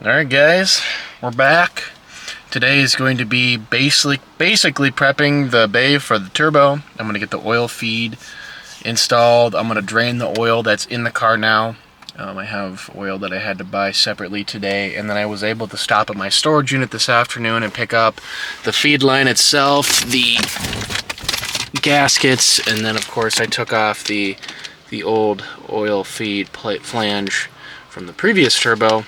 Alright guys, we're back. Today is going to be basically prepping the bay for the turbo. I'm going to get the oil feed installed. I'm going to drain the oil that's in the car now. I have oil that I had to buy separately today, and then I was able to stop at my storage unit this afternoon and pick up the feed line itself, the gaskets, and then of course I took off the old oil feed plate flange from the previous turbo.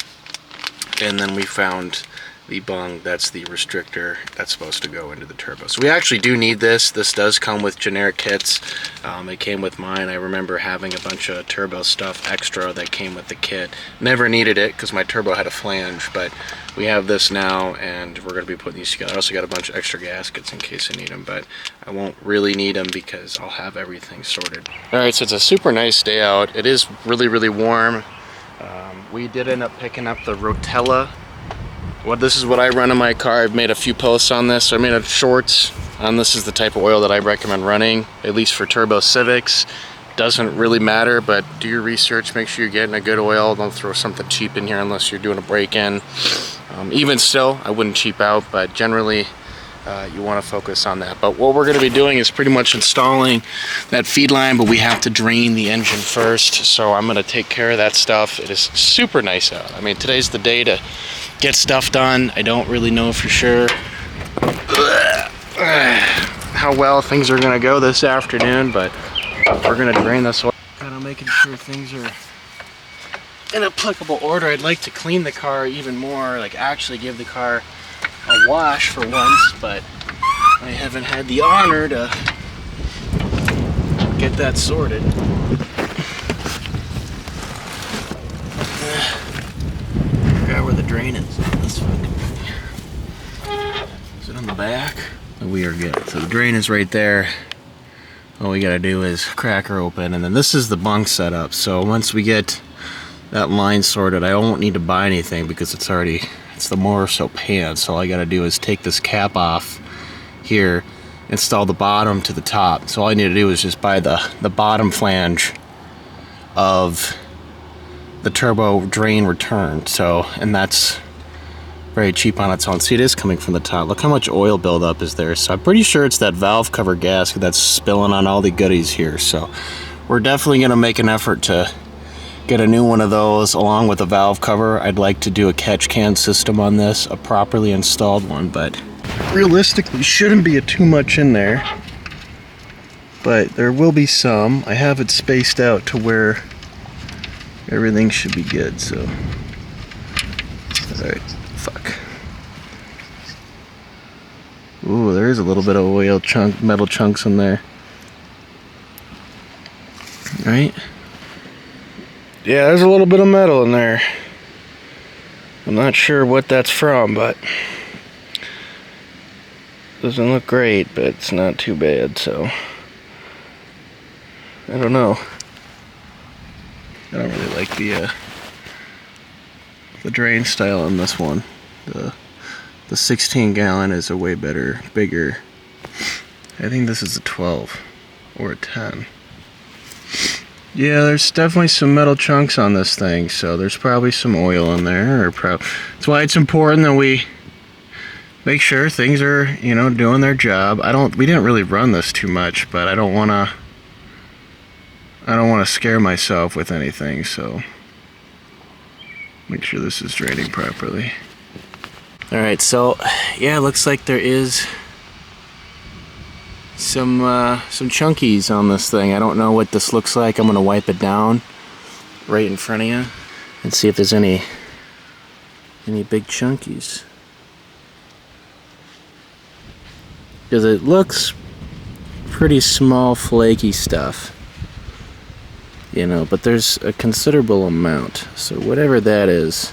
And then we found the bung, that's the restrictor that's supposed to go into the turbo. So we actually do need this. This does come with generic kits. It came with mine. I remember having a bunch of turbo stuff extra that came with the kit. Never needed it because my turbo had a flange, but we have this now and we're going to be putting these together. I also got a bunch of extra gaskets in case I need them, but I won't really need them because I'll have everything sorted. Alright, so it's a super nice day out. It is really, really warm. We did end up picking up the Rotella. This is what I run in my car. I've made a few posts on this. So I made a shorts on this is the type of oil that I recommend running, at least for turbo Civics. Doesn't really matter, but do your research. Make sure you're getting a good oil. Don't throw something cheap in here unless you're doing a break-in. Even still, I wouldn't cheap out, but generally you want to focus on that. But what we're going to be doing is pretty much installing that feed line, but we have to drain the engine first, so I'm going to take care of that stuff. It is super nice out. I mean, today's the day to get stuff done. I don't really know for sure how well things are going to go this afternoon, but we're going to drain this oil. Kind of making sure things are in applicable order. I'd like to clean the car even more, like actually give the car a wash for once, but I haven't had the honor to get that sorted. Forgot where the drain is. This fucking thing. Is it on the back? We are good. So the drain is right there. All we gotta do is crack her open, and then this is the bunk setup. So once we get that line sorted, I won't need to buy anything because it's the Morriso pan. So all I gotta do is take this cap off here, install the bottom to the top. So all I need to do is just buy the bottom flange of the turbo drain return. So, and that's very cheap on its own. See, it is coming from the top. Look how much oil buildup is there. So I'm pretty sure it's that valve cover gasket that's spilling on all the goodies here. So we're definitely gonna make an effort to get a new one of those along with a valve cover. I'd like to do a catch can system on this, a properly installed one, but realistically shouldn't be too much in there, but there will be some. I have it spaced out to where everything should be good. So alright, fuck. Ooh, there is a little bit of oil metal chunks in there. Right? Yeah, there's a little bit of metal in there. I'm not sure what that's from, but doesn't look great, but it's not too bad, so I don't know. I don't really like the drain style on this one. The 16 gallon is a way bigger. I think this is a 12 or a 10. Yeah, there's definitely some metal chunks on this thing, so there's probably some oil in there. That's why it's important that we make sure things are, doing their job. We didn't really run this too much, but I don't want to scare myself with anything, so make sure this is draining properly. Alright, so yeah, it looks like there is some chunkies on this thing. I don't know what this looks like. I'm gonna wipe it down right in front of you and see if there's any big chunkies, because it looks pretty small flaky stuff, but there's a considerable amount. So whatever that is,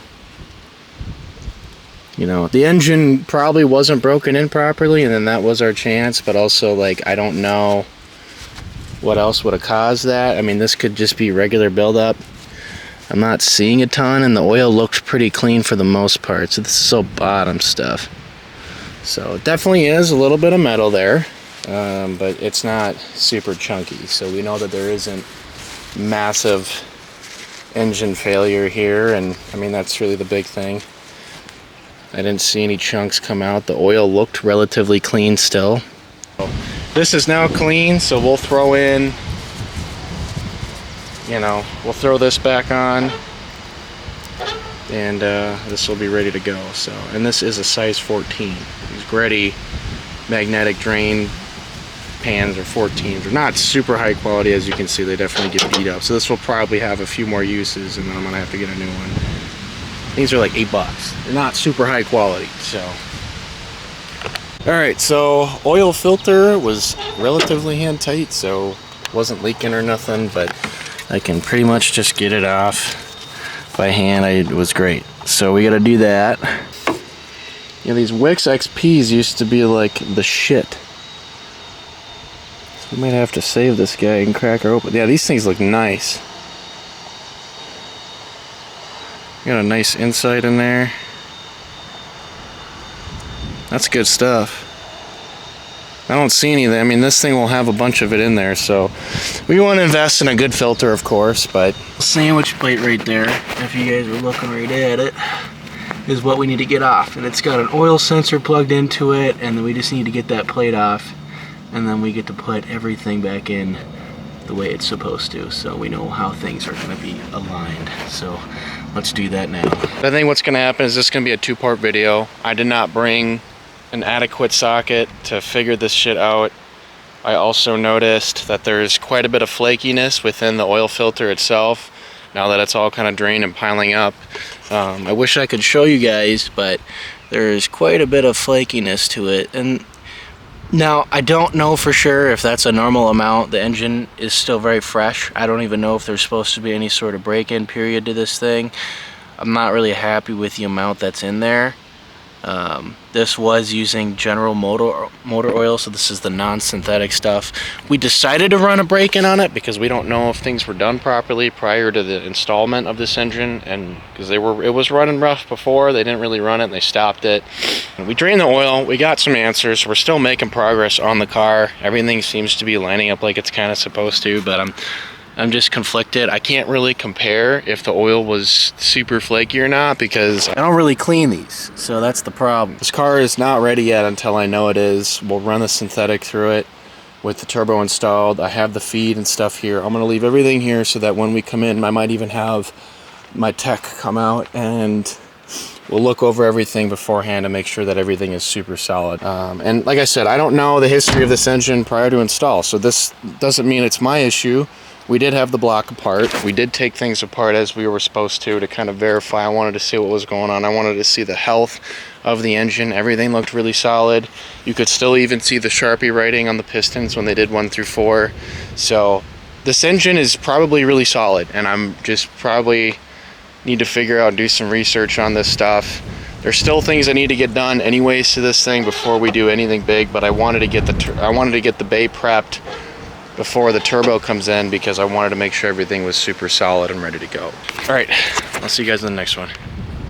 the engine probably wasn't broken in properly, and then that was our chance, but also, I don't know what else would have caused that. I mean, this could just be regular buildup. I'm not seeing a ton, and the oil looked pretty clean for the most part, so this is all bottom stuff. So it definitely is a little bit of metal there, but it's not super chunky, so we know that there isn't massive engine failure here, and I mean, that's really the big thing. I didn't see any chunks come out. The oil looked relatively clean still. This is now clean, so we'll throw in, we'll throw this back on, and this will be ready to go. So, and this is a size 14. These Greddy magnetic drain pans are 14s. They're not super high quality, as you can see. They definitely get beat up. So this will probably have a few more uses, and then I'm gonna have to get a new one. These are like $8. They're not super high quality, so. All right, so oil filter was relatively hand tight, so wasn't leaking or nothing, but I can pretty much just get it off by hand. It was great. So we gotta do that. These Wix XPs used to be like the shit. So we might have to save this guy and crack her open. Yeah, these things look nice. Got a nice inside in there. That's good stuff. I don't see anything. I mean, this thing will have a bunch of it in there, so we want to invest in a good filter, of course, but sandwich plate right there, if you guys are looking right at it, is what we need to get off. And it's got an oil sensor plugged into it, and then we just need to get that plate off, and then we get to put everything back in the way it's supposed to, so we know how things are going to be aligned. So let's do that now. I think what's going to happen is this is going to be a two-part video. I did not bring an adequate socket to figure this shit out. I also noticed that there's quite a bit of flakiness within the oil filter itself now that it's all kind of drained and piling up. I wish I could show you guys, but there's quite a bit of flakiness to it. And now, I don't know for sure if that's a normal amount. The engine is still very fresh. I don't even know if there's supposed to be any sort of break-in period to this thing. I'm not really happy with the amount that's in there. This was using General motor oil, so this is the non-synthetic stuff. We decided to run a break-in on it because we don't know if things were done properly prior to the installment of this engine, and because it was running rough before, they didn't really run it and they stopped it. We drained the oil, we got some answers, we're still making progress on the car. Everything seems to be lining up like it's kind of supposed to, but I'm just conflicted. I can't really compare if the oil was super flaky or not because I don't really clean these, so that's the problem. This car is not ready yet until I know it is. We'll run the synthetic through it with the turbo installed. I have the feed and stuff here. I'm gonna leave everything here so that when we come in, I might even have my tech come out and we'll look over everything beforehand to make sure that everything is super solid. And like I said, I don't know the history of this engine prior to install, so this doesn't mean it's my issue. We did have the block apart. We did take things apart as we were supposed to kind of verify. I wanted to see what was going on. I wanted to see the health of the engine. Everything looked really solid. You could still even see the Sharpie writing on the pistons when they did 1 through 4. So this engine is probably really solid, and I'm just probably need to figure out and do some research on this stuff. There's still things I need to get done anyways to this thing before we do anything big, but I wanted to get the bay prepped before the turbo comes in because I wanted to make sure everything was super solid and ready to go. All right, I'll see you guys in the next one.